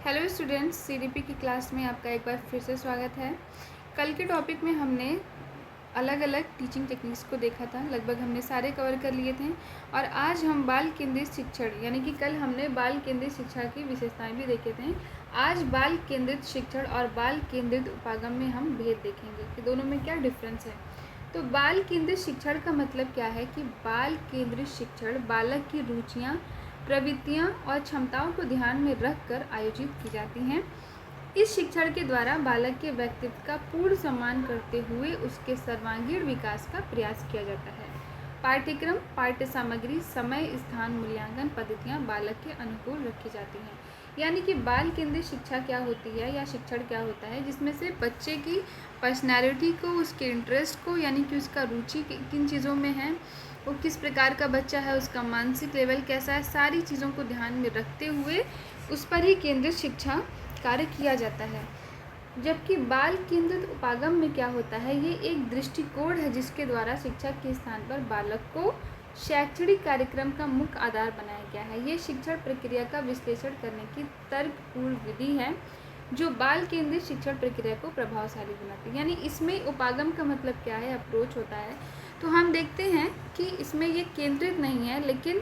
Hello students, CDP की class में आपका एक बार फिर से स्वागत है। कल के टॉपिक में हमने अलग अलग टीचिंग टेक्निक्स को देखा था, लगभग हमने सारे कवर कर लिए थे। और आज हम बाल केंद्रित शिक्षण यानी कि कल हमने बाल केंद्रित शिक्षा की विशेषताएं भी देखे थे। आज बाल केंद्रित शिक्षण और बाल केंद्रित उपागम में हम भेद देखेंगे कि दोनों में क्या डिफरेंस है। तो बाल केंद्रित शिक्षण का मतलब क्या है कि बाल केंद्रित शिक्षण बालक की रुचियाँ, प्रवृत्तियाँ और क्षमताओं को ध्यान में रखकर आयोजित की जाती हैं। इस शिक्षण के द्वारा बालक के व्यक्तित्व का पूर्ण सम्मान करते हुए उसके सर्वांगीण विकास का प्रयास किया जाता है। पाठ्यक्रम, पाठ्य सामग्री, समय, स्थान, मूल्यांकन पद्धतियाँ बालक के अनुकूल रखी जाती हैं। यानी कि बाल केंद्रित शिक्षा क्या होती है या शिक्षण क्या होता है, जिसमें से बच्चे की पर्सनैलिटी को, उसके इंटरेस्ट को, यानी कि उसका रुचि किन चीज़ों में है, वो किस प्रकार का बच्चा है, उसका मानसिक लेवल कैसा है, सारी चीज़ों को ध्यान में रखते हुए उस पर ही केंद्रित शिक्षा कार्य किया जाता है। जबकि बाल केंद्रित उपागम में क्या होता है, ये एक दृष्टिकोण है जिसके द्वारा शिक्षक के स्थान पर बालक को शैक्षणिक कार्यक्रम का मुख्य आधार बनाया गया है। ये शिक्षण प्रक्रिया का विश्लेषण करने की तर्कपूर्ण विधि है जो बाल केंद्रित शिक्षण प्रक्रिया को प्रभावशाली बनाती है। यानी इसमें उपागम का मतलब क्या है, अप्रोच होता है। तो हम देखते हैं कि इसमें ये केंद्रित नहीं है, लेकिन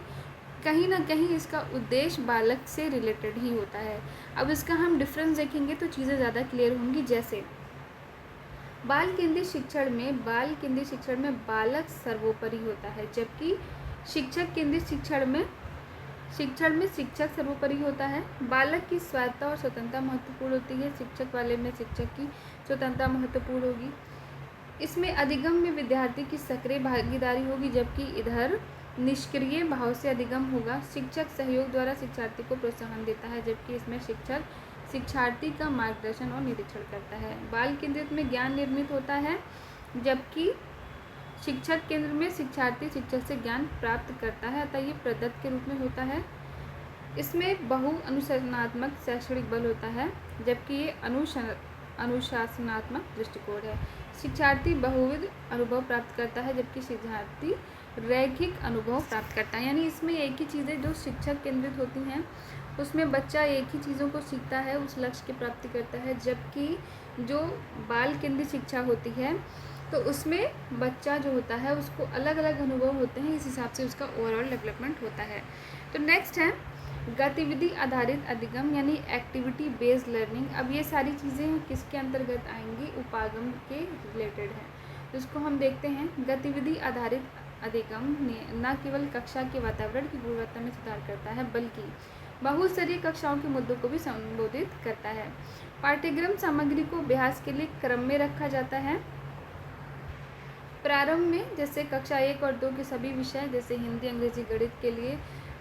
कहीं ना कहीं इसका उद्देश्य बालक से रिलेटेड ही होता है। अब इसका हम डिफरेंस देखेंगे तो चीज़ें ज़्यादा क्लियर होंगी। जैसे बाल केंद्रित शिक्षण में बालक सर्वोपरि होता है, जबकि शिक्षक केंद्रित शिक्षण में शिक्षक सर्वोपरि होता है। बालक की स्वायत्तता और स्वतंत्रता महत्वपूर्ण होती है। शिक्षक वाले में शिक्षक की स्वतंत्रता महत्वपूर्ण होगी। इसमें अधिगम में विद्यार्थी की सक्रिय भागीदारी होगी, जबकि इधर निष्क्रिय भाव से अधिगम होगा। शिक्षक सहयोग द्वारा शिक्षार्थी को प्रोत्साहन देता है, जबकि इसमें शिक्षक शिक्षार्थी का मार्गदर्शन और निरीक्षण करता है। बाल केंद्रित में ज्ञान निर्मित होता है, जबकि शिक्षक केंद्र में शिक्षार्थी शिक्षक से ज्ञान प्राप्त करता है, अतः ये प्रदत्त के रूप में होता है। इसमें बहु अनुशासनात्मक शैक्षणिक बल होता है, जबकि ये अनुशासनात्मक दृष्टिकोण है। शिक्षार्थी बहुविध अनुभव प्राप्त करता है, जबकि शिक्षार्थी रैखिक अनुभव प्राप्त करता है। यानी इसमें एक ही चीज़ें जो शिक्षक केंद्रित होती हैं उसमें बच्चा एक ही चीज़ों को सीखता है, उस लक्ष्य की प्राप्ति करता है, जबकि जो बाल केंद्रित शिक्षा होती है तो उसमें बच्चा जो होता है उसको अलग अलग अनुभव होते हैं, इस हिसाब से उसका ओवरऑल डेवलपमेंट होता है। तो नेक्स्ट है गतिविधि आधारित अधिगम यानी एक्टिविटी बेस्ड लर्निंग। अब ये सारी चीज़ें किसके अंतर्गत आएंगी, उपागम के रिलेटेड है। तो इसको हम देखते हैं। गतिविधि आधारित अधिगम न केवल कक्षा के वातावरण की गुणवत्ता में सुधार करता है, बल्कि बहुस्तरीय कक्षाओं के मुद्दों को भी संबोधित करता है। पाठ्यक्रम सामग्री को अभ्यास के लिए क्रम में रखा जाता है। प्रारंभ में जैसे कक्षा 1 और 2 के सभी विषय जैसे हिंदी, अंग्रेजी, गणित के लिए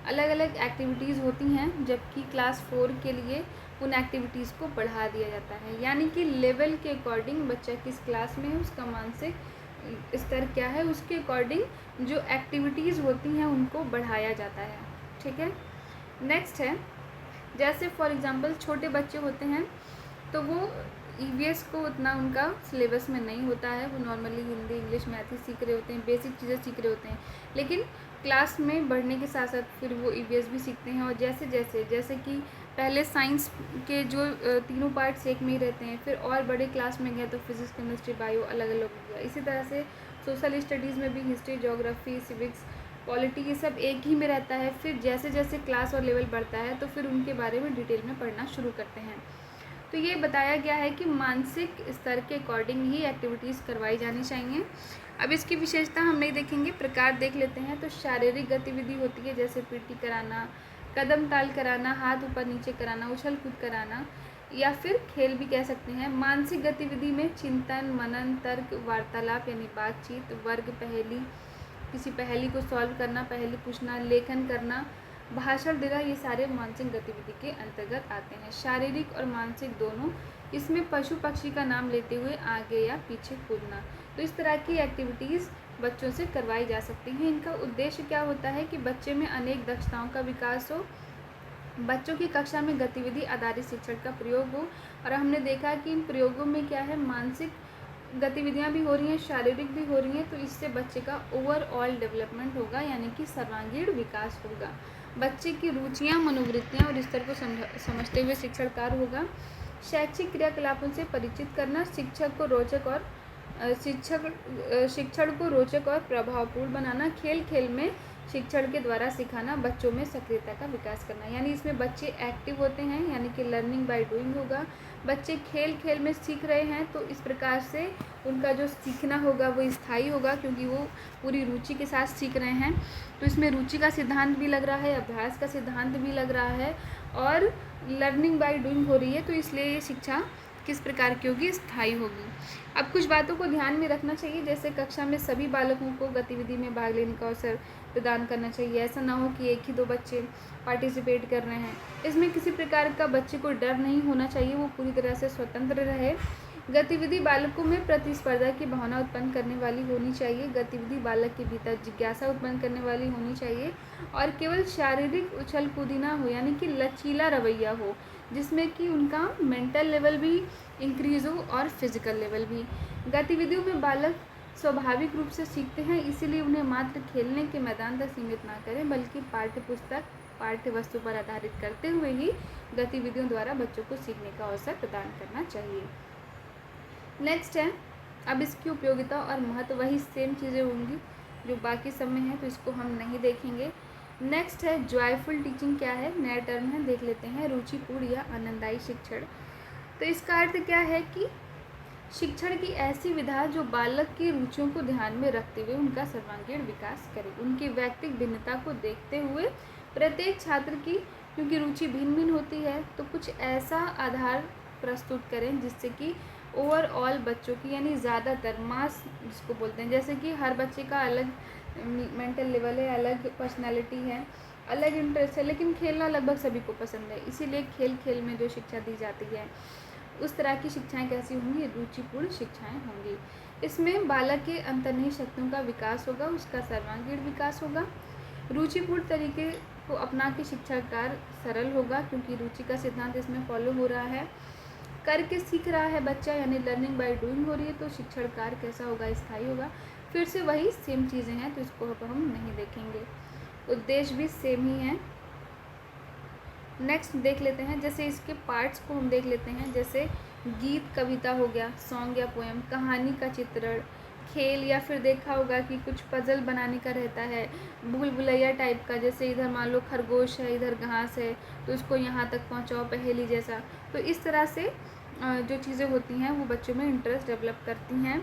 अलग अलग एक्टिविटीज़ होती हैं, जबकि क्लास 4 के लिए उन एक्टिविटीज़ को बढ़ा दिया जाता है। यानी कि लेवल के अकॉर्डिंग बच्चा किस क्लास में है, उसका मानसिक स्तर क्या है, उसके अकॉर्डिंग जो एक्टिविटीज़ होती हैं उनको बढ़ाया जाता है। ठीक है। नेक्स्ट है, जैसे फॉर एग्ज़ाम्पल छोटे बच्चे होते हैं तो वो ईवीएस को उतना उनका सिलेबस में नहीं होता है, वो नॉर्मली हिंदी, इंग्लिश, मैथ ही सीख रहे होते हैं, बेसिक चीज़ें सीख रहे होते हैं। लेकिन क्लास में बढ़ने के साथ साथ फिर वो ईवीएस भी सीखते हैं। और जैसे कि पहले साइंस के जो तीनों पार्ट्स एक में ही रहते हैं, फिर और बड़े क्लास में गए तो फिजिक्स, केमिस्ट्री, बायो अलग अलग हो गया। इसी तरह से सोशल स्टडीज़ में भी हिस्ट्री, ज्योग्राफी, सिविक्स, पॉलिटी, ये सब एक ही में रहता है। फिर जैसे जैसे क्लास और लेवल बढ़ता है तो फिर उनके बारे में डिटेल में पढ़ना शुरू करते हैं। तो ये बताया गया है कि मानसिक स्तर के अकॉर्डिंग ही एक्टिविटीज़ करवाई जानी चाहिए। अब इसकी विशेषता हम नहीं देखेंगे, प्रकार देख लेते हैं। तो शारीरिक गतिविधि होती है, जैसे पीटी कराना, कदम ताल कराना, हाथ ऊपर नीचे कराना, उछल कूद कराना, या फिर खेल भी कह सकते हैं। मानसिक गतिविधि में चिंतन, मनन, तर्क, वार्तालाप यानी बातचीत, वर्ग पहेली, किसी पहेली को सॉल्व करना, पहेली पूछना, लेखन करना, भाषण देना, ये सारे मानसिक गतिविधि के अंतर्गत आते हैं। शारीरिक और मानसिक दोनों। इसमें पशु पक्षी का नाम लेते हुए आगे या पीछे कूदना। तो इस तरह की एक्टिविटीज़ बच्चों से करवाई जा सकती हैं। इनका उद्देश्य क्या होता है कि बच्चे में अनेक दक्षताओं का विकास हो, बच्चों की कक्षा में गतिविधि आधारित शिक्षण का प्रयोग हो। और हमने देखा कि इन प्रयोगों में क्या है, मानसिक गतिविधियाँ भी हो रही हैं, शारीरिक भी हो रही हैं, तो इससे बच्चे का ओवरऑल डेवलपमेंट होगा, यानी कि सर्वांगीण विकास होगा। बच्चे की रुचियाँ, मनोवृत्तियाँ और स्तर को समझते हुए शिक्षण कार्य होगा। शैक्षिक क्रियाकलापों से परिचित करना, शिक्षण को रोचक और प्रभावपूर्ण बनाना, खेल खेल में शिक्षण के द्वारा सिखाना, बच्चों में सक्रियता का विकास करना। यानी इसमें बच्चे एक्टिव होते हैं, यानी कि लर्निंग बाय डूइंग होगा। बच्चे खेल खेल में सीख रहे हैं, तो इस प्रकार से उनका जो सीखना होगा वो स्थायी होगा, क्योंकि वो पूरी रुचि के साथ सीख रहे हैं। तो इसमें रुचि का सिद्धांत भी लग रहा है, अभ्यास का सिद्धांत भी लग रहा है, और लर्निंग बाय डूइंग हो रही है, तो इसलिए ये शिक्षा किस प्रकार की होगी, स्थायी होगी। अब कुछ बातों को ध्यान में रखना चाहिए, जैसे कक्षा में सभी बालकों को गतिविधि में भाग लेने का अवसर प्रदान करना चाहिए। ऐसा ना हो कि एक ही दो बच्चे पार्टिसिपेट कर रहे हैं। इसमें किसी प्रकार का बच्चे को डर नहीं होना चाहिए, वो पूरी तरह से स्वतंत्र रहे। गतिविधि बालकों में प्रतिस्पर्धा की भावना उत्पन्न करने वाली होनी चाहिए। गतिविधि बालक के भीतर जिज्ञासा उत्पन्न करने वाली होनी चाहिए, और केवल शारीरिक उछल कूदी ना हो, यानी कि लचीला रवैया हो, जिसमें कि उनका मेंटल लेवल भी इंक्रीज़ हो और फिजिकल लेवल भी। गतिविधियों में बालक स्वाभाविक रूप से सीखते हैं, इसीलिए उन्हें मात्र खेलने के मैदान तक सीमित ना करें, बल्कि पाठ्य वस्तु पर आधारित करते हुए ही गतिविधियों द्वारा बच्चों को सीखने का अवसर प्रदान करना चाहिए। नेक्स्ट है, अब इसकी उपयोगिता और महत्व वही सेम चीज़ें होंगी जो बाकी सब में है, तो इसको हम नहीं देखेंगे। नेक्स्ट है, जॉयफुल टीचिंग क्या है, नया टर्म है, देख लेते हैं। रुचिपूर्ण या आनंददायी शिक्षण। तो इसका अर्थ क्या है कि शिक्षण की ऐसी विधा जो बालक की रुचियों को ध्यान में रखते हुए उनका सर्वांगीण विकास करे, उनकी व्यक्तिगत भिन्नता को देखते हुए प्रत्येक छात्र की, क्योंकि रुचि भिन्न भिन्न होती है, तो कुछ ऐसा आधार प्रस्तुत करें जिससे कि ओवरऑल बच्चों की, यानी ज़्यादातर मास जिसको बोलते हैं, जैसे कि हर बच्चे का अलग मेंटल लेवल है, अलग पर्सनैलिटी है, अलग इंटरेस्ट है, लेकिन खेलना लगभग सभी को पसंद है, इसीलिए खेल खेल में जो शिक्षा दी जाती है उस तरह की शिक्षाएं कैसी होंगी, रुचिपूर्ण शिक्षाएं होंगी। इसमें बालक के अंतर्निहित शक्तियों का विकास होगा, उसका सर्वांगीण विकास होगा। रुचिपूर्ण तरीके को अपना के शिक्षा कार्य सरल होगा, क्योंकि रुचि का सिद्धांत इसमें फॉलो हो रहा है। करके सीख रहा है बच्चा, यानी लर्निंग बाय डूइंग हो रही है, तो शिक्षण कार्य कैसा होगा, स्थायी होगा। फिर से वही सेम चीज़ें हैं, तो इसको अब हम नहीं देखेंगे। उद्देश्य भी सेम ही है। नेक्स्ट देख लेते हैं, जैसे इसके पार्ट्स को हम देख लेते हैं, जैसे गीत कविता हो गया, सॉन्ग या पोएम, कहानी का चित्रण, खेल, या फिर देखा होगा कि कुछ पजल बनाने का रहता है, भूल भुलैया टाइप का, जैसे इधर मान लो खरगोश है, इधर घास है, तो उसको यहाँ तक पहुँचाओ, पहेली जैसा। तो इस तरह से जो चीज़ें होती हैं वो बच्चों में इंटरेस्ट डेवलप करती हैं,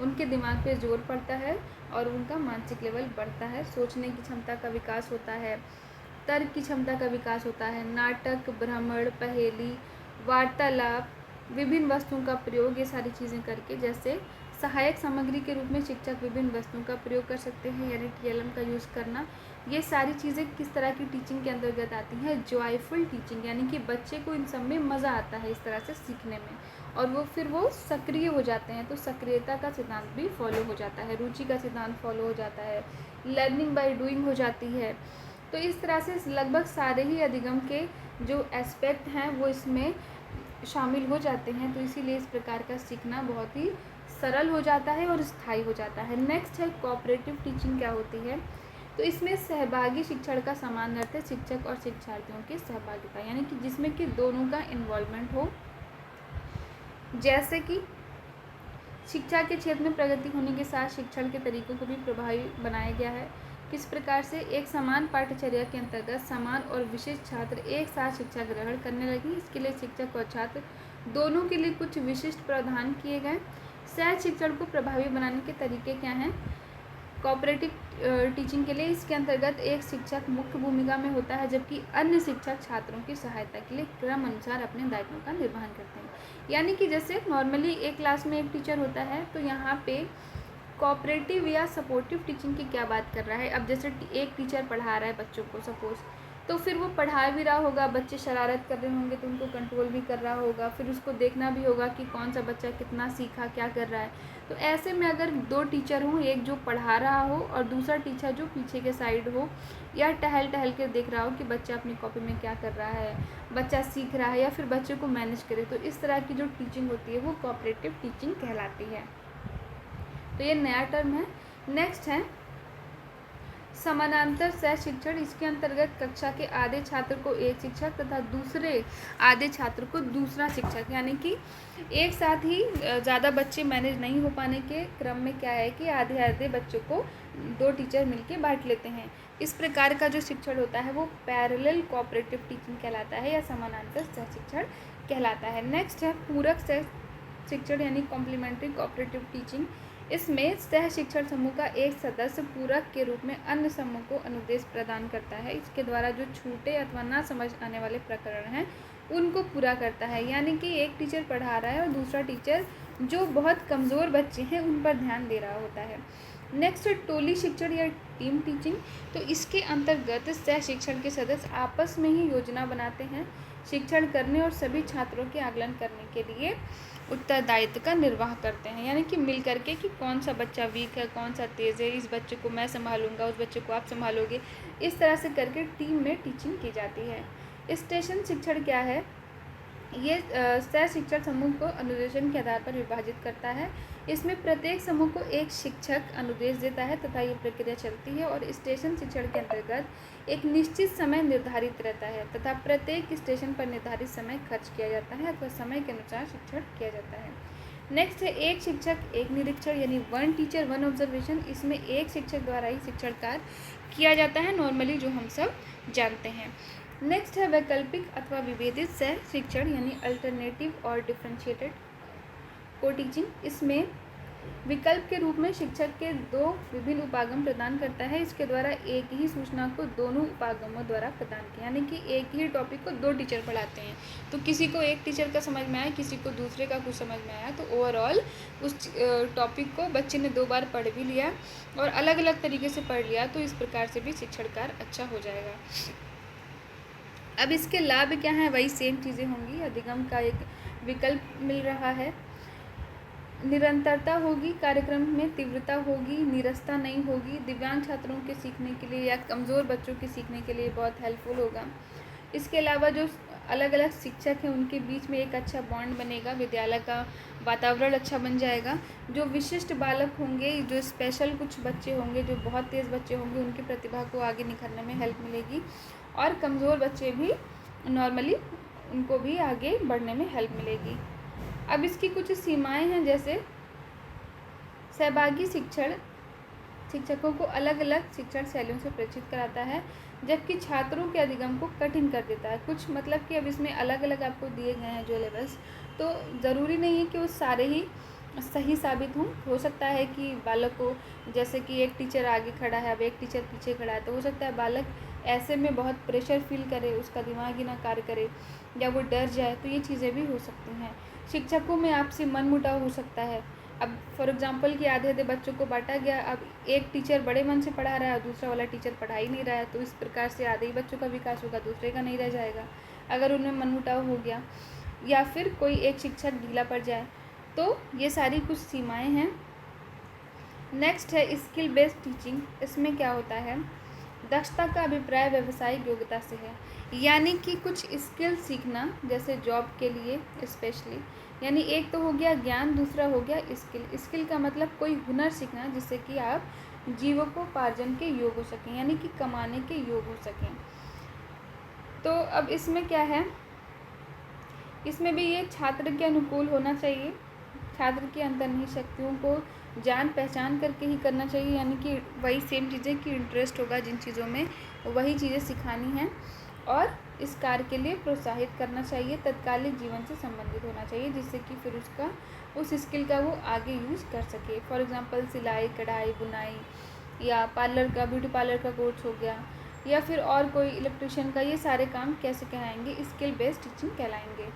उनके दिमाग पे जोर पड़ता है और उनका मानसिक लेवल बढ़ता है, सोचने की क्षमता का विकास होता है, तर्क की क्षमता का विकास होता है। नाटक, भ्रमण, पहेली, वार्तालाप, विभिन्न वस्तुओं का प्रयोग, ये सारी चीज़ें करके, जैसे सहायक सामग्री के रूप में शिक्षक विभिन्न वस्तुओं का प्रयोग कर सकते हैं, यानी TLM का यूज़ करना। ये सारी चीज़ें किस तरह की टीचिंग के अंतर्गत आती हैं, जॉयफुल टीचिंग, यानी कि बच्चे को इन सब में मज़ा आता है इस तरह से सीखने में, और वो सक्रिय हो जाते हैं, तो सक्रियता का सिद्धांत भी फॉलो हो जाता है, रुचि का सिद्धांत फॉलो हो जाता है, लर्निंग बाय डूइंग हो जाती है। तो इस तरह से लगभग सारे ही अधिगम के जो एस्पेक्ट हैं वो इसमें शामिल हो जाते हैं, तो इसीलिए इस प्रकार का सीखना बहुत ही सरल हो जाता है और स्थायी हो जाता है। नेक्स्ट है, कोऑपरेटिव टीचिंग क्या होती है। तो इसमें सहभागी शिक्षण का समान अर्थ है, शिक्षक और शिक्षार्थियों की सहभागिता, यानी कि जिसमें कि दोनों का इन्वॉल्वमेंट हो। जैसे कि शिक्षा के क्षेत्र में प्रगति होने के साथ शिक्षण के तरीकों को भी प्रभावी बनाया गया है। किस प्रकार से, एक समान पाठ्यचर्या के अंतर्गत समान और विशेष छात्र एक साथ शिक्षा ग्रहण करने लगी। इसके लिए शिक्षक और छात्र दोनों के लिए कुछ विशिष्ट प्रावधान किए गए। सहज शिक्षण को प्रभावी बनाने के तरीके क्या हैं। कोऑपरेटिव टीचिंग के लिए इसके अंतर्गत एक शिक्षक मुख्य भूमिका में होता है, जबकि अन्य शिक्षक छात्रों की सहायता के लिए क्रम अनुसार अपने दायित्वों का निर्वहन करते हैं। यानी कि जैसे नॉर्मली एक क्लास में एक टीचर होता है, तो यहाँ पे कोऑपरेटिव या सपोर्टिव टीचिंग की क्या बात कर रहा है। अब जैसे एक टीचर पढ़ा रहा है बच्चों को सपोज, तो फिर वो पढ़ा भी रहा होगा, बच्चे शरारत कर रहे होंगे तो उनको कंट्रोल भी कर रहा होगा, फिर उसको देखना भी होगा कि कौन सा बच्चा कितना सीखा, क्या कर रहा है। तो ऐसे में अगर दो टीचर हों, एक जो पढ़ा रहा हो और दूसरा टीचर जो पीछे के साइड हो, या टहल टहल के देख रहा हो कि बच्चा अपनी कॉपी में क्या कर रहा है, बच्चा सीख रहा है, या फिर बच्चे को मैनेज करे, तो इस तरह की जो टीचिंग होती है वो कोऑपरेटिव टीचिंग कहलाती है। तो ये नया टर्म है। नेक्स्ट है समानांतर सह शिक्षण, इसके अंतर्गत कक्षा के आधे छात्र को एक शिक्षक तथा दूसरे आधे छात्र को दूसरा शिक्षक, यानी कि एक साथ ही ज़्यादा बच्चे मैनेज नहीं हो पाने के क्रम में क्या है कि आधे आधे बच्चों को दो टीचर मिलके बांट लेते हैं। इस प्रकार का जो शिक्षण होता है वो पैरेलल कोऑपरेटिव टीचिंग कहलाता है या समानांतर सह शिक्षण कहलाता है। नेक्स्ट है पूरक सह शिक्षण यानी कॉम्प्लीमेंट्री कोऑपरेटिव टीचिंग। इसमें सह शिक्षण समूह का एक सदस्य पूरक के रूप में अन्य समूह को अनुदेश प्रदान करता है। इसके द्वारा जो छूटे अथवा ना समझ आने वाले प्रकरण हैं उनको पूरा करता है, यानी कि एक टीचर पढ़ा रहा है और दूसरा टीचर जो बहुत कमज़ोर बच्चे हैं उन पर ध्यान दे रहा होता है। नेक्स्ट टोली शिक्षण या टीम टीचिंग। तो इसके अंतर्गत सह शिक्षण के सदस्य आपस में ही योजना बनाते हैं, शिक्षण करने और सभी छात्रों के आकलन करने के लिए उत्तरदायित्व का निर्वाह करते हैं, यानी कि मिल करके कि कौन सा बच्चा वीक है, कौन सा तेज़ है, इस बच्चे को मैं संभालूंगा, उस बच्चे को आप संभालोगे, इस तरह से करके टीम में टीचिंग की जाती है। स्टेशन शिक्षण क्या है? ये सह शिक्षण समूह को अनुदेशन के आधार पर विभाजित करता है। इसमें प्रत्येक समूह को एक शिक्षक अनुदेश देता है तथा ये प्रक्रिया चलती है और स्टेशन शिक्षण के अंतर्गत एक निश्चित समय निर्धारित रहता है तथा प्रत्येक स्टेशन पर निर्धारित समय खर्च किया जाता है अथवा समय के अनुसार शिक्षण किया जाता है। नेक्स्ट है एक शिक्षक एक निरीक्षण यानी वन टीचर वन ऑब्जर्वेशन। इसमें एक शिक्षक द्वारा ही शिक्षण कार्य किया जाता है, नॉर्मली जो हम सब जानते हैं। नेक्स्ट है वैकल्पिक अथवा विभेदित सह शिक्षण यानी अल्टरनेटिव और डिफरेंशिएटेड को टीचिंग। इसमें विकल्प के रूप में शिक्षक के दो विभिन्न उपागम प्रदान करता है। इसके द्वारा एक ही सूचना को दोनों उपागमों द्वारा प्रदान किया, यानी कि एक ही टॉपिक को दो टीचर पढ़ाते हैं, तो किसी को एक टीचर का समझ में आया, किसी को दूसरे का कुछ समझ में आया, तो ओवरऑल उस टॉपिक को बच्चे ने 2 बार पढ़ भी लिया और अलग अलग तरीके से पढ़ लिया, तो इस प्रकार से भी शिक्षण कार्य अच्छा हो जाएगा। अब इसके लाभ क्या हैं? वही सेम चीज़ें होंगी। अधिगम का एक विकल्प मिल रहा है, निरंतरता होगी, कार्यक्रम में तीव्रता होगी, नीरसता नहीं होगी, दिव्यांग छात्रों के सीखने के लिए या कमज़ोर बच्चों के सीखने के लिए बहुत हेल्पफुल होगा। इसके अलावा जो अलग अलग शिक्षक हैं उनके बीच में एक अच्छा बॉन्ड बनेगा, विद्यालय का वातावरण अच्छा बन जाएगा। जो विशिष्ट बालक होंगे, जो स्पेशल कुछ बच्चे होंगे, जो बहुत तेज़ बच्चे होंगे, उनकी प्रतिभा को आगे निखरने में हेल्प मिलेगी और कमज़ोर बच्चे भी नॉर्मली उनको भी आगे बढ़ने में हेल्प मिलेगी। अब इसकी कुछ सीमाएं हैं, जैसे सहभागी शिक्षण शिक्षकों को अलग अलग शिक्षण शैलियों से परिचित कराता है, जबकि छात्रों के अधिगम को कठिन कर देता है। कुछ मतलब कि अब इसमें अलग अलग आपको दिए गए हैं जो लेवल्स, तो ज़रूरी नहीं है कि वो सारे ही सही साबित हों। हो सकता है कि बालक को, जैसे कि एक टीचर आगे खड़ा है, अब एक टीचर पीछे खड़ा है, तो हो सकता है बालक ऐसे में बहुत प्रेशर फील करे, उसका दिमाग ही ना कार्य करे या वो डर जाए, तो ये चीज़ें भी हो सकती हैं। शिक्षकों में आपसी मनमुटाव हो सकता है। अब फॉर एग्जांपल कि आधे आधे बच्चों को बांटा गया, अब एक टीचर बड़े मन से पढ़ा रहा है, दूसरा वाला टीचर पढ़ा ही नहीं रहा है, तो इस प्रकार से आधे ही बच्चों का विकास होगा, दूसरे का नहीं रह जाएगा अगर उनमें मनमुटाव हो गया, या फिर कोई एक शिक्षक ढीला पड़ जाए। तो ये सारी कुछ सीमाएं हैं। नेक्स्ट है स्किल बेस्ड टीचिंग। इसमें क्या होता है? दक्षता का अभिप्राय व्यावसायिक योग्यता से है, यानी कि कुछ स्किल सीखना, जैसे जॉब के लिए स्पेशली, यानी एक तो हो गया ज्ञान, दूसरा हो गया स्किल। स्किल का मतलब कोई हुनर सीखना जिससे कि आप जीविकोपार्जन के योग हो सकें, यानी कि कमाने के योग हो सकें। तो अब इसमें क्या है, इसमें भी ये छात्र के अनुकूल होना चाहिए, छात्र की अंतर्निहित शक्तियों को जान पहचान करके ही करना चाहिए, यानी कि वही सेम चीज़ें कि इंटरेस्ट होगा जिन चीज़ों में, वही चीज़ें सिखानी हैं और इस कार्य के लिए प्रोत्साहित करना चाहिए। तत्कालिक जीवन से संबंधित होना चाहिए जिससे कि फिर उसका उस स्किल का वो आगे यूज़ कर सके। फॉर एग्जांपल सिलाई, कढ़ाई, बुनाई या पार्लर का, ब्यूटी पार्लर का कोर्स हो गया, या फिर और कोई इलेक्ट्रिशियन का, ये सारे काम कैसे कहलाएंगे? स्किल बेस्ड टीचिंग कहलाएंगे।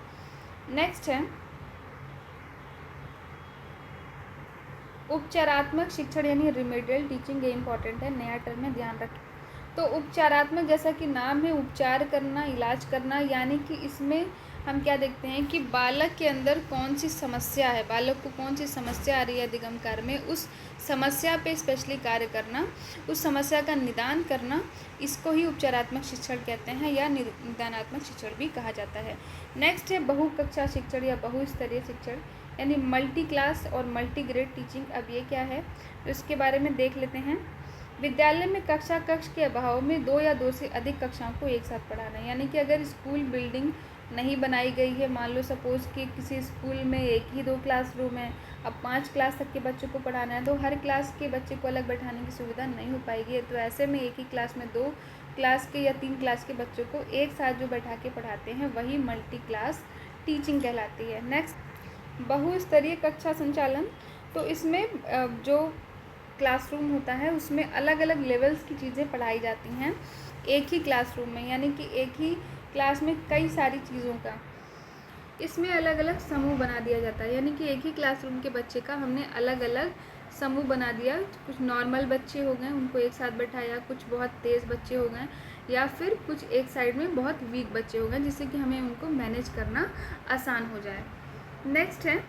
नेक्स्ट है उपचारात्मक शिक्षण यानी रिमेडियल टीचिंग। ये इंपॉर्टेंट है, नया टर्म है, ध्यान रखें। तो उपचारात्मक, जैसा कि नाम है, उपचार करना, इलाज करना, यानी कि इसमें हम क्या देखते हैं कि बालक के अंदर कौन सी समस्या है, बालक को कौन सी समस्या आ रही है अधिगम कार्य में, उस समस्या पे स्पेशली कार्य करना, उस समस्या का निदान करना, इसको ही उपचारात्मक शिक्षण कहते हैं या निदानात्मक शिक्षण भी कहा जाता है। नेक्स्ट है बहुकक्षा शिक्षण या बहुस्तरीय शिक्षण, यानी मल्टी क्लास और मल्टी ग्रेड टीचिंग। अब ये क्या है तो इसके बारे में देख लेते हैं। विद्यालय में कक्ष के अभाव में 2 या 2 से अधिक कक्षाओं को एक साथ पढ़ाना, यानी कि अगर स्कूल बिल्डिंग नहीं बनाई गई है, मान लो सपोज़ कि किसी स्कूल में 1 ही 2 क्लासरूम है, अब 5 क्लास तक के बच्चों को पढ़ाना है, तो हर क्लास के बच्चे को अलग बैठाने की सुविधा नहीं हो पाएगी। तो ऐसे में एक ही क्लास में 2 क्लास के या 3 क्लास के बच्चों को एक साथ जो बैठा के पढ़ाते हैं वही मल्टी क्लास टीचिंग कहलाती है। नेक्स्ट, बहुस्तरीय कक्षा संचालन। तो इसमें जो क्लासरूम होता है उसमें अलग अलग लेवल्स की चीज़ें पढ़ाई जाती हैं एक ही क्लासरूम में, यानी कि एक ही क्लास में कई सारी चीज़ों का इसमें अलग अलग समूह बना दिया जाता है। यानी कि एक ही क्लासरूम के बच्चे का हमने अलग अलग समूह बना दिया। कुछ नॉर्मल बच्चे हो गए, उनको एक साथ बैठाया, कुछ बहुत तेज़ बच्चे हो गए, या फिर कुछ एक साइड में बहुत वीक बच्चे हो गए, जिससे कि हमें उनको मैनेज करना आसान हो जाए। नेक्स्ट है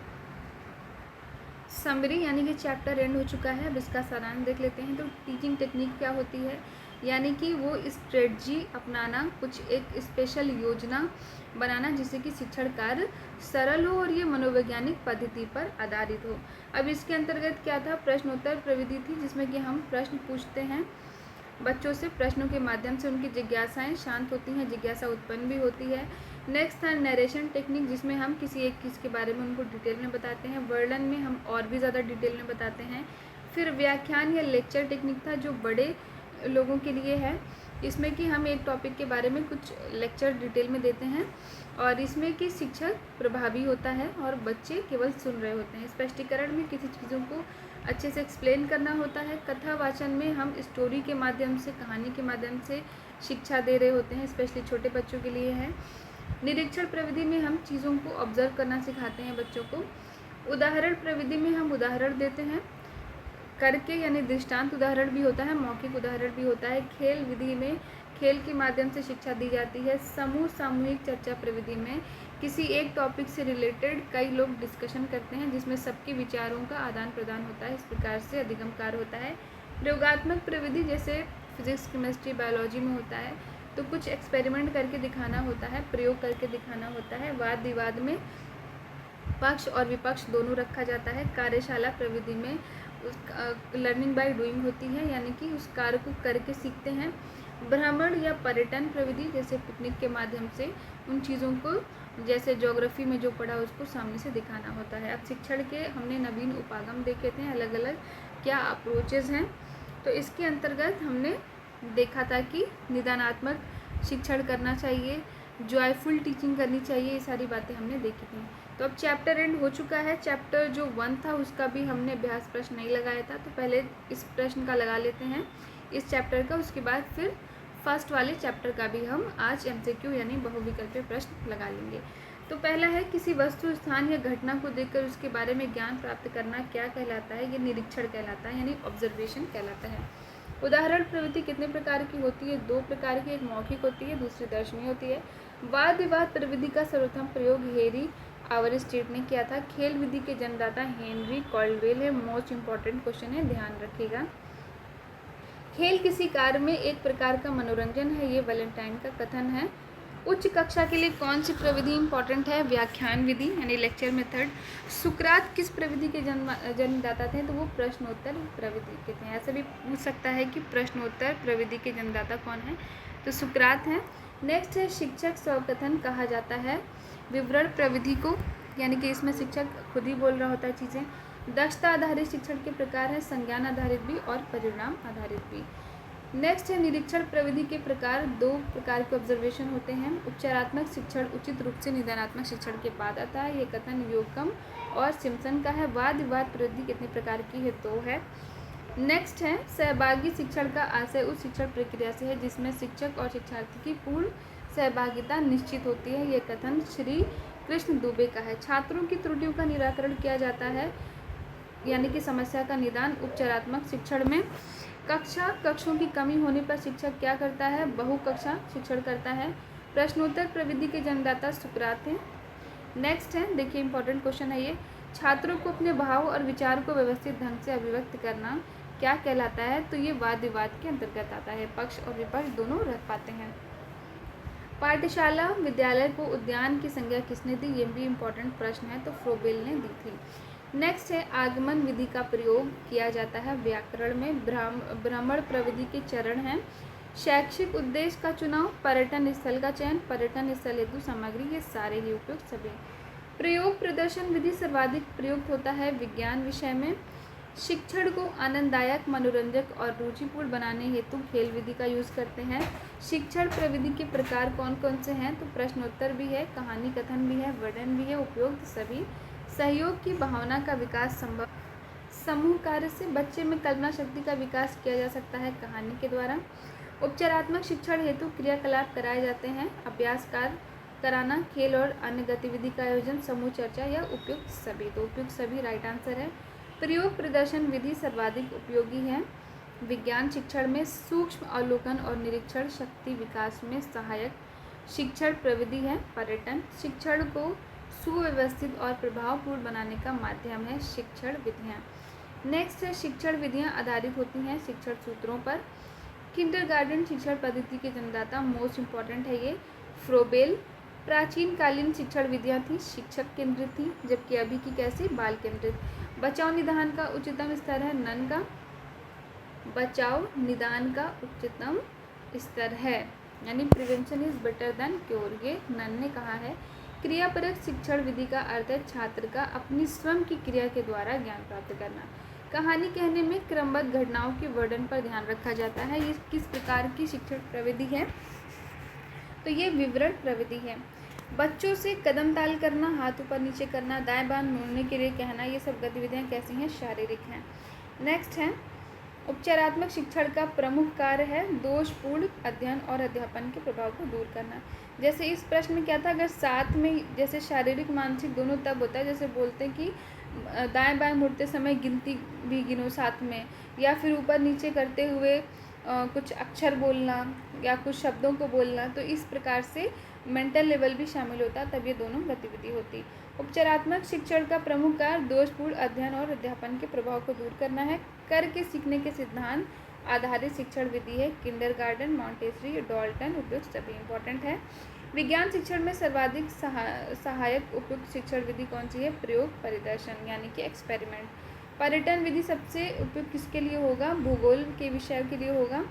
समरी, यानी कि चैप्टर एंड हो चुका है, अब इसका सारांश देख लेते हैं। तो टीचिंग टेक्निक क्या होती है, यानी कि वो स्ट्रेटजी अपनाना, कुछ एक स्पेशल योजना बनाना जिससे कि शिक्षण कार्य सरल हो और ये मनोवैज्ञानिक पद्धति पर आधारित हो। अब इसके अंतर्गत क्या था, प्रश्नोत्तर प्रविधि थी, जिसमें कि हम प्रश्न पूछते हैं बच्चों से, प्रश्नों के माध्यम से उनकी जिज्ञासाएं शांत होती हैं, जिज्ञासा उत्पन्न भी होती है। नेक्स्ट था नरेशन टेक्निक, जिसमें हम किसी एक चीज़ के बारे में उनको डिटेल में बताते हैं, वर्णन में हम और भी ज़्यादा डिटेल में बताते हैं। फिर व्याख्यान या लेक्चर टेक्निक था, जो बड़े लोगों के लिए है, इसमें कि हम एक टॉपिक के बारे में कुछ लेक्चर डिटेल में देते हैं और इसमें कि शिक्षक प्रभावी होता है और बच्चे केवल सुन रहे होते हैं। स्पष्टीकरण में किसी चीज़ों को अच्छे से एक्सप्लेन करना होता है। कथा वाचन में हम स्टोरी के माध्यम से, कहानी के माध्यम से शिक्षा दे रहे होते हैं, स्पेशली छोटे बच्चों के लिए है। निरीक्षण प्रविधि में हम चीज़ों को ऑब्जर्व करना सिखाते हैं बच्चों को। उदाहरण प्रविधि में हम उदाहरण देते हैं करके, यानी दृष्टांत उदाहरण भी होता है, मौखिक उदाहरण भी होता है। खेल विधि में खेल के माध्यम से शिक्षा दी जाती है। समूह सामूहिक चर्चा प्रविधि में किसी एक टॉपिक से रिलेटेड कई लोग डिस्कशन करते हैं, जिसमें सबके विचारों का आदान प्रदान होता है, इस प्रकार से अधिगम कार्य होता है। प्रयोगात्मक प्रविधि जैसे फिजिक्स, केमिस्ट्री, बायोलॉजी में होता है, तो कुछ एक्सपेरिमेंट करके दिखाना होता है, प्रयोग करके दिखाना होता है। वाद विवाद में पक्ष और विपक्ष दोनों रखा जाता है। कार्यशाला प्रविधि में लर्निंग बाय डूइंग होती है, यानी कि उस कार्य को करके सीखते हैं। भ्रमण या पर्यटन प्रविधि जैसे पिकनिक के माध्यम से उन चीज़ों को, जैसे ज्योग्राफी में जो पढ़ा उसको सामने से दिखाना होता है। अब शिक्षण के हमने नवीन उपागम देखे थे, अलग अलग क्या अप्रोचेज़ हैं। तो इसके अंतर्गत हमने देखा था कि निदानात्मक शिक्षण करना चाहिए, जॉयफुल टीचिंग करनी चाहिए, ये सारी बातें हमने देखी थी। तो अब चैप्टर एंड हो चुका है। चैप्टर जो 1 था उसका भी हमने अभ्यास प्रश्न नहीं लगाया था, तो पहले इस प्रश्न का लगा लेते हैं, इस चैप्टर का। उसके बाद फिर फर्स्ट वाले चैप्टर का भी हम आज MCQ यानी बहुविकल्पीय प्रश्न लगा लेंगे। तो पहला है, किसी वस्तु, स्थान या घटना को देखकर उसके बारे में ज्ञान प्राप्त करना क्या कहलाता है, ये निरीक्षण कहलाता है, यानी ऑब्जर्वेशन कहलाता है। उदाहरण प्रवृत्ति कितने प्रकार की होती है, 2 प्रकार की, एक मौखिक होती है, दूसरी दर्शनीय होती है। वाद विवाद प्रविधि का सर्वप्रथम प्रयोग हेरी आवरस्टेट ने किया था। खेल विधि के जन्मदाता हेनरी कॉल्डवेल है। मोस्ट इंपॉर्टेंट क्वेश्चन है, ध्यान रखिएगा। खेल किसी कार्य में एक प्रकार का मनोरंजन है, ये वैलेंटाइन का कथन है। उच्च कक्षा के लिए कौन सी प्रविधि इंपॉर्टेंट है, व्याख्यान विधि यानी लेक्चर मेथड। सुकरात किस प्रविधि के जन्मदाता थे, तो वो प्रश्नोत्तर प्रविधि के थे। ऐसा भी पूछ सकता है कि प्रश्नोत्तर प्रविधि के जन्मदाता कौन है, तो सुकरात हैं। नेक्स्ट है, शिक्षक स्वकथन कहा जाता है विवरण प्रविधि को, यानी कि इसमें शिक्षक खुद ही बोल रहा होता है चीज़ें। दक्षता आधारित शिक्षण के प्रकार है, संज्ञान आधारित भी और परिणाम आधारित भी। नेक्स्ट है, निरीक्षण प्रविधि के प्रकार, 2 प्रकार के ऑब्जर्वेशन होते हैं। उपचारात्मक शिक्षण उचित रूप से निदानात्मक शिक्षण के बाद आता है, ये कथन योकम और सिम्पसन का है। वाद विवाद प्रविधि कितने प्रकार की है, 2 है। नेक्स्ट है, सहभागी शिक्षण का आशय उस शिक्षण प्रक्रिया से है जिसमें शिक्षक और शिक्षार्थी की पूर्ण सहभागिता निश्चित होती है, ये कथन श्री कृष्ण दुबे का है। छात्रों की त्रुटियों का निराकरण किया जाता है, यानी कि समस्या का निदान उपचारात्मक शिक्षण में। कक्षों की कमी होने पर शिक्षक क्या करता है, बहुकक्षा शिक्षण करता है। प्रश्नोत्तर प्रविधि के जन्मदाता सुकरात हैं। नेक्स्ट है, देखिए इंपॉर्टेंट क्वेश्चन है ये, छात्रों को अपने भाव और विचार को व्यवस्थित ढंग से अभिव्यक्त करना क्या कहलाता है, तो ये वाद विवाद के अंतर्गत आता है। पक्ष और विपक्ष दोनों रख पाते हैं। पाठशाला विद्यालय को उद्यान की संज्ञा किसने दी, ये भी इम्पोर्टेंट प्रश्न है, तो फ्रोबेल ने दी थी। नेक्स्ट है आगमन विधि का प्रयोग किया जाता है व्याकरण में। भ्रमण प्रविधि के चरण हैं। शैक्षिक उद्देश्य का चुनाव, पर्यटन स्थल का चयन, पर्यटन स्थल हेतु सामग्री, ये सारे ही उपयुक्त सभी। प्रयोग प्रदर्शन विधि सर्वाधिक प्रयुक्त होता है विज्ञान विषय में। शिक्षण को आनंददायक, मनोरंजक और रुचिपूर्ण बनाने हेतु खेल विधि का यूज़ करते हैं। शिक्षण प्रविधि के प्रकार कौन कौन से हैं? तो प्रश्नोत्तर भी है, कहानी कथन भी है, वर्णन भी है, उपयुक्त सभी। सहयोग की भावना का विकास संभव। समूह कार्य से बच्चे में कल्पना शक्ति का विकास किया जा सकता है कहानी के द्वारा। उपचारात्मक शिक्षण हेतु क्रियाकलाप कराए जाते हैं, अभ्यास कार्य कराना, खेल और अन्य गतिविधि का आयोजन, समूह चर्चा या उपयुक्त सभी। तो उपयुक्त सभी राइट आंसर है। प्रयोग प्रदर्शन विधि सर्वाधिक उपयोगी है विज्ञान शिक्षण में। सूक्ष्म अवलोकन और निरीक्षण शक्ति विकास में सहायक शिक्षण प्रविधि है। पर्यटन शिक्षण को सुव्यवस्थित और प्रभावपूर्ण बनाने का माध्यम है शिक्षण विधियाँ। नेक्स्ट है शिक्षण विधियाँ आधारित होती हैं शिक्षण सूत्रों पर। किंडरगार्टन शिक्षण पद्धति के जन्मदाता, मोस्ट इम्पॉर्टेंट है ये, फ्रोबेल। प्राचीन कालीन शिक्षण विधियाँ थी शिक्षक केंद्रित थी, जबकि अभी की कैसी, बाल केंद्रित। बचाव निदान का उच्चतम स्तर है नन का, बचाव निदान का उच्चतम स्तर है, यानी prevention is better than cure, ये नन ने कहा है। क्रियापरक शिक्षण विधि का अर्थ है छात्र का अपनी स्वयं की क्रिया के द्वारा ज्ञान प्राप्त करना। कहानी कहने में क्रमबद्ध घटनाओं के वर्णन पर ध्यान रखा जाता है। ये किस प्रकार की शिक्षण प्रविधि है? तो ये विवरण प्रविधि है। बच्चों से कदम ताल करना, हाथ ऊपर नीचे करना, दाएं बाएं मुड़ने के लिए कहना, ये सब गतिविधियाँ कैसी हैं? शारीरिक हैं। नेक्स्ट है उपचारात्मक शिक्षण का प्रमुख कार्य है दोषपूर्ण अध्ययन और अध्यापन के प्रभाव को दूर करना। जैसे इस प्रश्न में क्या था, अगर साथ में जैसे शारीरिक मानसिक दोनों तब होता है, जैसे बोलते हैं कि दाएं बाएं मुड़ते समय गिनती भी गिनो साथ में, या फिर ऊपर नीचे करते हुए कुछ अक्षर बोलना या कुछ शब्दों को बोलना, तो इस प्रकार से मेंटल लेवल भी शामिल होता, तब ये दोनों गतिविधि होती। उपचारात्मक शिक्षण का प्रमुख कार्य दोषपूर्ण अध्ययन और अध्यापन के प्रभाव को दूर करना है। करके सीखने के सिद्धांत आधारित शिक्षण विधि है किंडरगार्टन, मॉन्टेसरी, डॉल्टन, उपयुक्त सभी इंपॉर्टेंट है। विज्ञान शिक्षण में सर्वाधिक सहायक उपयुक्त शिक्षण विधि कौन सी है? प्रयोग परिदर्शन, यानी कि एक्सपेरिमेंट। पर्यटन विधि सबसे उपयुक्त किसके लिए होगा? भूगोल के विषय के लिए होगा।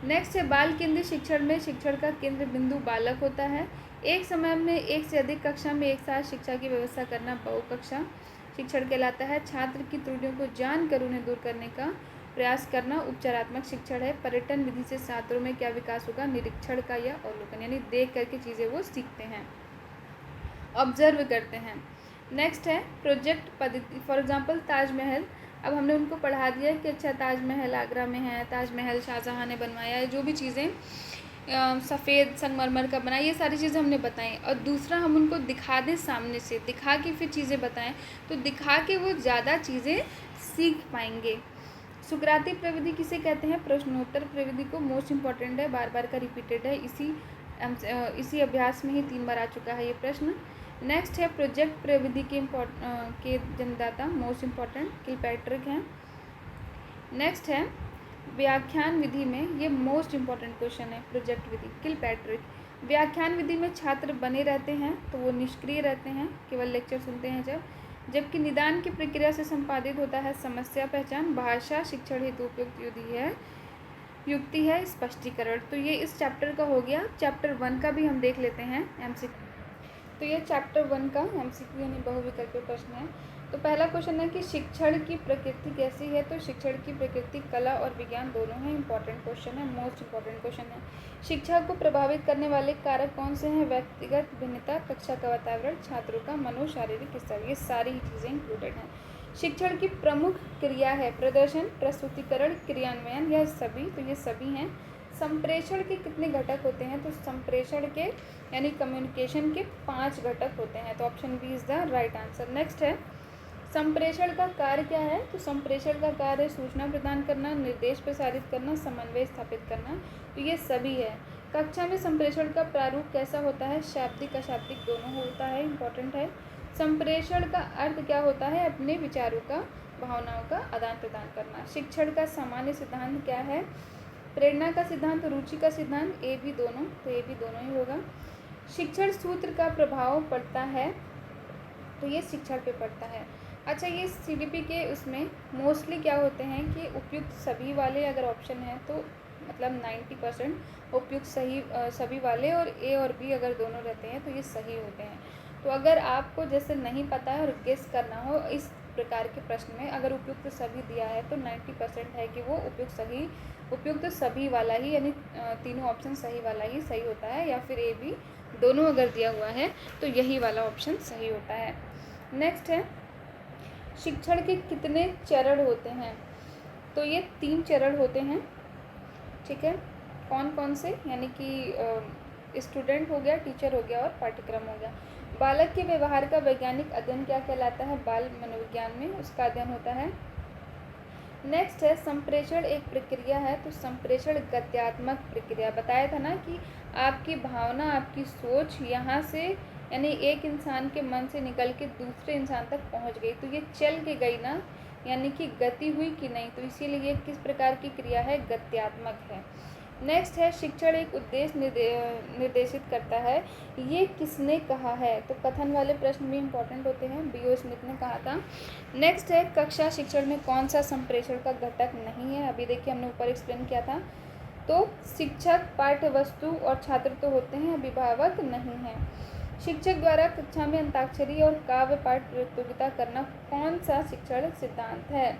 नेक्स्ट है बाल केंद्रित शिक्षण में शिक्षण का केंद्र बिंदु बालक होता है। एक समय में एक से अधिक कक्षा में एक साथ शिक्षा की व्यवस्था करना बहुकक्षा शिक्षण कहलाता है। छात्र की त्रुटियों को जानकर उन्हें दूर करने का प्रयास करना उपचारात्मक शिक्षण है। पर्यटन विधि से छात्रों में क्या विकास होगा? निरीक्षण का या अवलोकन, यानी देख करके चीज़ें वो सीखते हैं, ऑब्जर्व करते हैं। नेक्स्ट है प्रोजेक्ट पद्धति, फॉर एग्जांपल ताजमहल, अब हमने उनको पढ़ा दिया कि अच्छा ताजमहल आगरा में है, ताजमहल शाहजहाँ ने बनवाया है, जो भी चीज़ें सफ़ेद संगमरमर का बनाया, ये सारी चीज़ें हमने बताएं। और दूसरा हम उनको दिखा दें, सामने से दिखा के फिर चीज़ें बताएं, तो दिखा के वो ज़्यादा चीज़ें सीख पाएंगे। सुकराती प्रविधि किसे कहते हैं? प्रश्नोत्तर प्रविधि को, मोस्ट इम्पॉर्टेंट है, बार बार का रिपीटेड है, इसी अभ्यास में ही 3 बार आ चुका है ये प्रश्न। नेक्स्ट है प्रोजेक्ट प्रविधि के जन्मदाता, मोस्ट इम्पॉर्टेंट किलपैट्रिक हैं। नेक्स्ट है व्याख्यान विधि में, ये मोस्ट इम्पॉर्टेंट क्वेश्चन है, प्रोजेक्ट विधि किलपैट्रिक। व्याख्यान विधि में छात्र बने रहते हैं तो वो निष्क्रिय रहते हैं, केवल लेक्चर सुनते हैं जबकि निदान की प्रक्रिया से संपादित होता है समस्या पहचान। भाषा शिक्षण हेतु उपयुक्त युक्ति है स्पष्टीकरण। तो ये इस चैप्टर का हो गया। चैप्टर 1 का भी हम देख लेते हैं MCQ। तो ये चैप्टर 1 का MCQ यानी बहुविकल्पीय प्रश्न है। तो पहला क्वेश्चन है कि शिक्षण की प्रकृति कैसी है? तो शिक्षण की प्रकृति कला और विज्ञान दोनों हैं, इंपॉर्टेंट क्वेश्चन है, मोस्ट इम्पॉर्टेंट क्वेश्चन है। शिक्षा को प्रभावित करने वाले कारक कौन से हैं? व्यक्तिगत भिन्नता, कक्षा का वातावरण, छात्रों का मनोशारीरिक स्तर, ये सारी ही चीज़ें इंक्लूडेड हैं। शिक्षण की प्रमुख क्रिया है प्रदर्शन, प्रस्तुतिकरण, क्रियान्वयन, यह सभी, तो ये सभी हैं। संप्रेषण के कितने घटक होते हैं? तो संप्रेषण के यानी कम्युनिकेशन के 5 घटक होते हैं, तो option B is the right answer. Next है संप्रेषण का कार्य क्या है? तो संप्रेषण का कार्य सूचना प्रदान करना, निर्देश प्रसारित करना, समन्वय स्थापित करना, तो ये सभी है। कक्षा में संप्रेषण का प्रारूप कैसा होता है? शाब्दिक अशाब्दिक दोनों होता है, इंपॉर्टेंट है। संप्रेषण का अर्थ क्या होता है? अपने विचारों का, भावनाओं का आदान प्रदान करना। शिक्षण का सामान्य सिद्धांत क्या है? प्रेरणा का सिद्धांत, रुचि का सिद्धांत, ए बी दोनों, तो ए बी दोनों ही होगा। शिक्षण सूत्र का प्रभाव पड़ता है, तो ये शिक्षण पे पड़ता है। अच्छा, ये सीडीपी के उसमें मोस्टली क्या होते हैं कि उपयुक्त सभी वाले अगर ऑप्शन है तो मतलब 90% उपयुक्त सभी वाले, और ए और बी अगर दोनों रहते हैं तो ये सही होते हैं। तो अगर आपको जैसे नहीं पता है और गेस करना हो इस प्रकार के प्रश्न में, अगर उपयुक्त सभी दिया है तो 90% है कि वो उपयुक्त सभी वाला ही, यानी तीनों ऑप्शन सही वाला ही सही होता है, या फिर ए बी दोनों अगर दिया हुआ है तो यही वाला ऑप्शन सही होता है। नेक्स्ट है, शिक्षण के कितने चरण होते हैं? तो ये 3 चरण होते हैं, ठीक है। कौन कौन से? यानी कि स्टूडेंट हो गया, टीचर हो गया और पाठ्यक्रम हो गया। बालक के व्यवहार का वैज्ञानिक अध्ययन क्या कहलाता है? बाल मनोविज्ञान में उसका अध्ययन होता है। नेक्स्ट है, संप्रेषण एक प्रक्रिया है, तो संप्रेषण गत्यात्मक प्रक्रिया। बताया था ना कि आपकी भावना, आपकी सोच यहाँ से यानी एक इंसान के मन से निकल के दूसरे इंसान तक पहुँच गई, तो ये चल के गई ना, यानी कि गति हुई कि नहीं, तो इसीलिए ये किस प्रकार की क्रिया है? गत्यात्मक है। नेक्स्ट है, शिक्षण एक उद्देश्य निर्देशित करता है, ये किसने कहा है? तो कथन वाले प्रश्न भी इम्पोर्टेंट होते हैं, बीओ स्मिथ ने कहा था। नेक्स्ट है, कक्षा शिक्षण में कौन सा संप्रेषण का घटक नहीं है? अभी देखिए हमने ऊपर एक्सप्लेन किया था। तो शिक्षक, पाठ्य वस्तु और छात्र तो होते हैं, अभिभावक नहीं है। शिक्षक द्वारा कक्षा में अंताक्षरी और काव्य पाठ प्रतियोगिता करना कौन सा शिक्षण सिद्धांत है?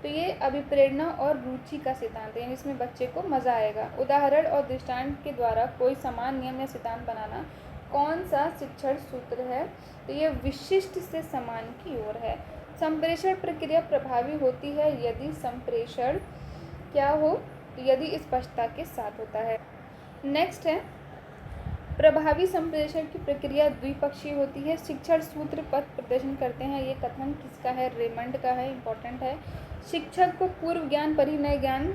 तो ये अभिप्रेरणा और रुचि का सिद्धांत है, यानी इसमें बच्चे को मज़ा आएगा। उदाहरण और दृष्टांत के द्वारा कोई समान नियम या सिद्धांत बनाना कौन सा शिक्षण सूत्र है? तो ये विशिष्ट से समान की ओर है। संप्रेषण प्रक्रिया प्रभावी होती है यदि संप्रेषण क्या हो? तो यदि स्पष्टता के साथ होता है। नेक्स्ट है, प्रभावी संप्रेषण की प्रक्रिया द्विपक्षीय होती है। शिक्षण सूत्र पथ प्रदर्शन करते हैं, ये कथन किसका है? रेमंड का है, इम्पोर्टेंट है। शिक्षक को पूर्व ज्ञान पर ही नए ज्ञान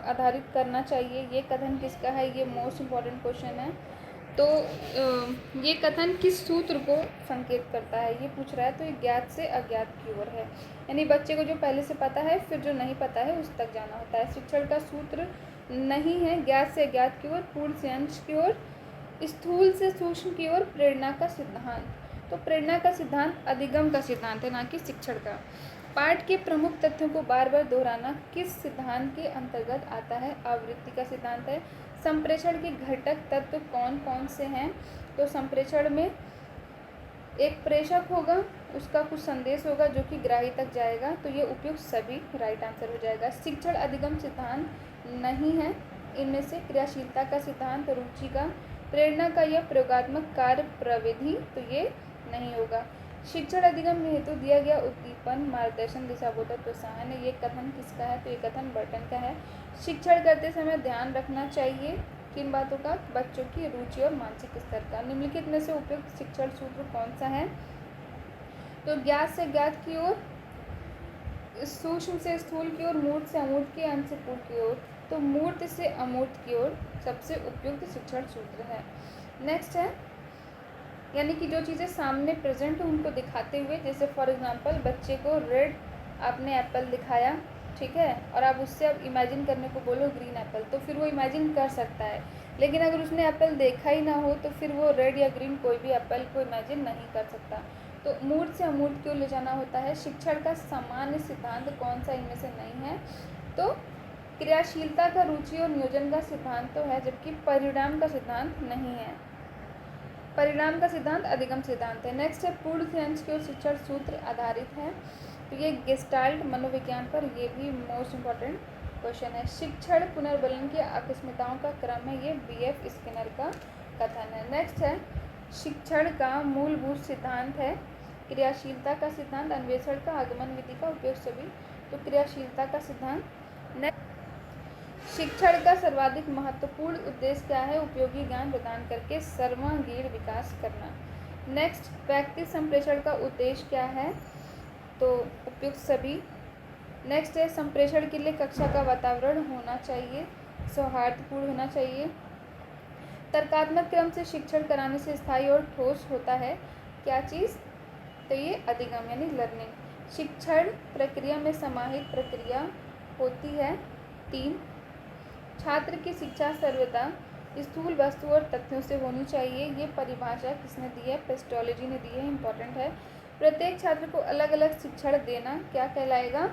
आधारित करना चाहिए, ये कथन किसका है? ये मोस्ट इम्पॉर्टेंट क्वेश्चन है। तो ये कथन किस सूत्र को संकेत करता है, ये पूछ रहा है। तो ये ज्ञात से अज्ञात की ओर है, यानी बच्चे को जो पहले से पता है फिर जो नहीं पता है उस तक जाना होता है। शिक्षण का सूत्र नहीं है ज्ञात से अज्ञात की ओर, पूर्ण से अंश की ओर, स्थूल से सूक्ष्म की ओर, प्रेरणा का सिद्धांत। तो प्रेरणा का सिद्धांत अधिगम का सिद्धांत है, ना कि शिक्षण का। पाठ के प्रमुख तथ्यों को बार बार दोहराना किस सिद्धांत के अंतर्गत आता है? आवृत्ति का सिद्धांत है। संप्रेषण के घटक तत्व कौन कौन से हैं? तो संप्रेषण में एक प्रेषक होगा, उसका कुछ संदेश होगा जो कि ग्राही तक जाएगा, तो ये उपयुक्त सभी राइट आंसर हो जाएगा। शिक्षण अधिगम सिद्धांत नहीं है, इनमें से क्रियाशीलता का सिद्धांत, रुचि का, प्रेरणा का यह प्रयोगात्मक कार्य प्रविधि, तो ये नहीं होगा। शिक्षण अधिगम में हेतु दिया गया उद्दीपन, मार्गदर्शन, दिशाबोधक, प्रोत्साहन है, ये कथन किसका है? तो ये कथन बर्टन का है। शिक्षण करते समय ध्यान रखना चाहिए किन बातों का? बच्चों की रुचि और मानसिक स्तर का। निम्नलिखित में से उपयुक्त शिक्षण सूत्र कौन सा है? तो ज्ञात से ज्ञात की ओर, सूक्ष्म से स्थूल की ओर, मूर्त से अमूर्त की, अंत से पूर्ण की ओर। तो मूर्त से अमूर्त की ओर सबसे उपयुक्त शिक्षण सूत्र है। नेक्स्ट है, यानी कि जो चीज़ें सामने प्रेजेंट हो उनको दिखाते हुए, जैसे फॉर एग्जांपल बच्चे को रेड आपने एप्पल दिखाया, ठीक है, और आप उससे अब इमेजिन करने को बोलो ग्रीन एप्पल, तो फिर वो इमेजिन कर सकता है। लेकिन अगर उसने एप्पल देखा ही ना हो तो फिर वो रेड या ग्रीन कोई भी एप्पल को इमेजिन नहीं कर सकता। तो मूर्त से अमूर्त क्यों ले जाना होता है? शिक्षण का सामान्य सिद्धांत कौन सा इनमें से नहीं है? तो क्रियाशीलता का, रुचि और नियोजन का सिद्धांत तो है, जबकि परिणाम का सिद्धांत नहीं है। परिणाम का सिद्धांत अधिगम सिद्धांत है। नेक्स्ट है, पूर्ण से अंश की ओर शिक्षण सूत्र आधारित है, तो ये गेस्टाल्ट मनोविज्ञान पर, ये भी मोस्ट इम्पॉर्टेंट क्वेश्चन है। शिक्षण पुनर्बलन की आकस्मिकताओं का क्रम है, ये बीएफ स्किनर का कथन है। नेक्स्ट है, शिक्षण का मूलभूत सिद्धांत है क्रियाशीलता का सिद्धांत, अन्वेषण का, आगमन विधि का, उपयोग सभी, तो क्रियाशीलता का सिद्धांत। शिक्षण का सर्वाधिक महत्वपूर्ण उद्देश्य क्या है? उपयोगी ज्ञान प्रदान करके सर्वांगीण विकास करना। नेक्स्ट, व्यक्ति संप्रेषण का उद्देश्य क्या है? तो उपयुक्त सभी। नेक्स्ट है, संप्रेषण के लिए कक्षा का वातावरण होना चाहिए, सौहार्दपूर्ण होना चाहिए। तर्कात्मक क्रम से शिक्षण कराने से स्थायी और ठोस होता है क्या चीज़? तो ये अधिगम यानी लर्निंग। शिक्षण प्रक्रिया में समाहित प्रक्रिया होती है 3। छात्र की शिक्षा सर्वदा स्थूल वस्तु और तथ्यों से होनी चाहिए, ये परिभाषा किसने दी है? पेस्टोलॉजी ने दी है, इम्पॉर्टेंट है। प्रत्येक छात्र को अलग अलग शिक्षण देना क्या कहलाएगा?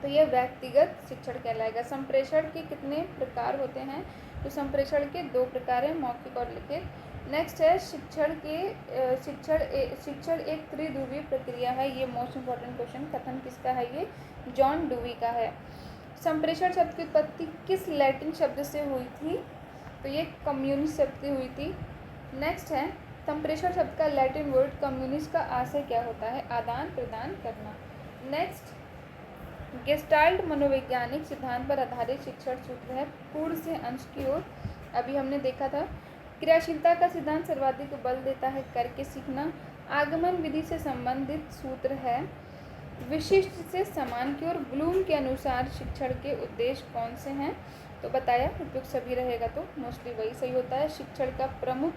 तो यह व्यक्तिगत शिक्षण कहलाएगा। संप्रेषण के कितने प्रकार होते हैं? तो संप्रेषण के 2 प्रकार हैं, मौखिक और लिखित। नेक्स्ट है शिक्षण एक त्रिध्रुवीय प्रक्रिया है। ये मोस्ट इम्पॉर्टेंट क्वेश्चन, कथन किसका है? ये जॉन डुवी का है। संप्रेषण शब्द की उत्पत्ति किस लैटिन शब्द से हुई थी? तो ये कम्युनिस्ट शब्द से हुई थी। नेक्स्ट है संप्रेषण शब्द का लैटिन वर्ड कम्युनिस्ट का आशय क्या होता है? आदान प्रदान करना। नेक्स्ट गेस्टाल्ट मनोवैज्ञानिक सिद्धांत पर आधारित शिक्षण सूत्र है, पूर्ण से अंश की ओर। अभी हमने देखा था। क्रियाशीलता का सिद्धांत सर्वाधिक बल देता है करके सीखना। आगमन विधि से संबंधित सूत्र है, विशिष्ट से समान की ओर। ब्लूम के अनुसार शिक्षण के उद्देश्य कौन से हैं? तो बताया, उपयुक्त सभी रहेगा तो मोस्टली वही सही होता है। शिक्षण का प्रमुख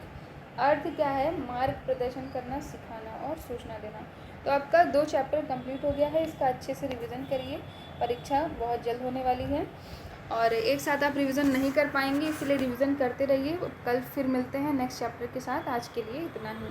अर्थ क्या है? मार्ग प्रदर्शन करना, सिखाना और सूचना देना। तो आपका 2 चैप्टर कंप्लीट हो गया है। इसका अच्छे से रिवीजन करिए, परीक्षा बहुत जल्द होने वाली है और एक साथ आप रिवीजन नहीं कर पाएंगे, इसलिए रिवीजन करते रहिए। कल फिर मिलते हैं नेक्स्ट चैप्टर के साथ। आज के लिए इतना ही।